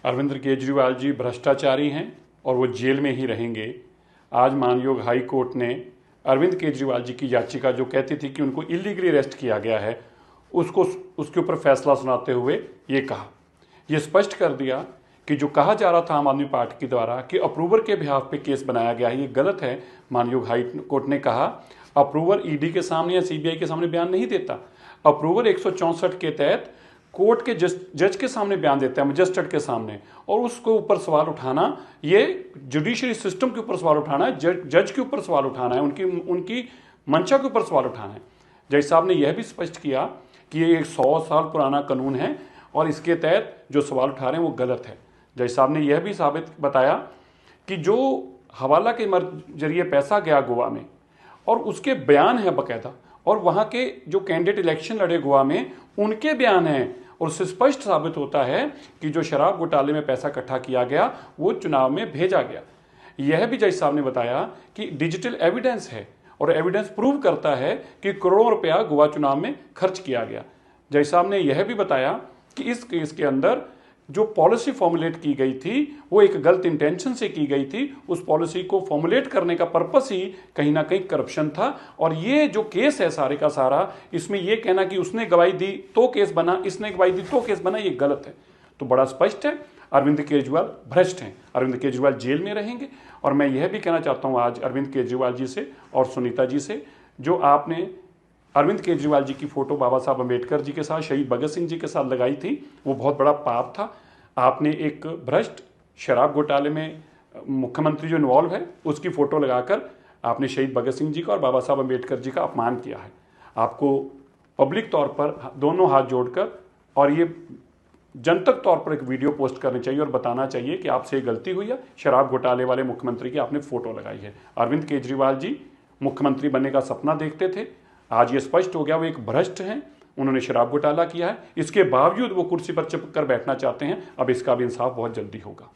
अरविंद केजरीवाल जी भ्रष्टाचारी हैं और वो जेल में ही रहेंगे। आज मानयोग हाई कोर्ट ने अरविंद केजरीवाल जी की याचिका जो कहती थी कि उनको इलीगली अरेस्ट किया गया है, उसके ऊपर फैसला सुनाते हुए ये कहा, ये स्पष्ट कर दिया कि जो कहा जा रहा था आम आदमी पार्टी के द्वारा कि अप्रूवर के बिहाफ पे केस बनाया गया है, ये गलत है। मानयोग हाई कोर्ट ने कहा अप्रूवर ईडी के सामने या सीबीआई के सामने बयान नहीं देता। अप्रूवर 164 के तहत कोर्ट के जज के सामने बयान देता है, मजिस्ट्रेट के सामने, और उसको ऊपर सवाल उठाना, ये जुडिशरी सिस्टम के ऊपर सवाल उठाना है, जज के ऊपर सवाल उठाना है, उनकी मंशा के ऊपर सवाल उठाना है। जज साहब ने यह भी स्पष्ट किया कि ये एक 100 साल पुराना कानून है और इसके तहत जो सवाल उठा रहे हैं वो गलत है। जज साहब ने यह भी बताया कि जो हवाला के जरिए पैसा गया गोवा में और उसके बयान है बाकायदा, और वहाँ के जो कैंडिडेट इलेक्शन लड़े गोवा में उनके बयान हैं, और उससे स्पष्ट साबित होता है कि जो शराब घोटाले में पैसा इकट्ठा किया गया वो चुनाव में भेजा गया। यह भी जज साहब ने बताया कि डिजिटल एविडेंस है और एविडेंस प्रूव करता है कि करोड़ों रुपया गोवा चुनाव में खर्च किया गया। जज साहब ने यह भी बताया कि इस केस के अंदर जो पॉलिसी फॉर्मुलेट की गई थी वो एक गलत इंटेंशन से की गई थी। उस पॉलिसी को फॉर्मुलेट करने का पर्पस ही कहीं ना कहीं करप्शन था, और ये जो केस है सारे का सारा, इसमें ये कहना कि उसने गवाही दी तो केस बना, इसने गवाही दी तो केस बना, ये गलत है। तो बड़ा स्पष्ट है, अरविंद केजरीवाल भ्रष्ट हैं, अरविंद केजरीवाल जेल में रहेंगे। और मैं यह भी कहना चाहता हूँ आज अरविंद केजरीवाल जी से और सुनीता जी से, जो आपने अरविंद केजरीवाल जी की फोटो बाबा साहब अम्बेडकर जी के साथ, शहीद भगत सिंह जी के साथ लगाई थी, वो बहुत बड़ा पाप था। आपने एक भ्रष्ट शराब घोटाले में मुख्यमंत्री जो इन्वॉल्व है उसकी फोटो लगाकर आपने शहीद भगत सिंह जी का और बाबा साहब अम्बेडकर जी का अपमान किया है। आपको पब्लिक तौर पर दोनों हाथ जोड़कर और ये जनतक तौर पर एक वीडियो पोस्ट करनी चाहिए और बताना चाहिए कि आपसे गलती हुई है, शराब घोटाले वाले मुख्यमंत्री की आपने फोटो लगाई है। अरविंद केजरीवाल जी मुख्यमंत्री बनने का सपना देखते थे, आज ये स्पष्ट हो गया वो एक भ्रष्ट हैं, उन्होंने शराब घोटाला किया है, इसके बावजूद वो कुर्सी पर चिपक कर बैठना चाहते हैं। अब इसका भी इंसाफ बहुत जल्दी होगा।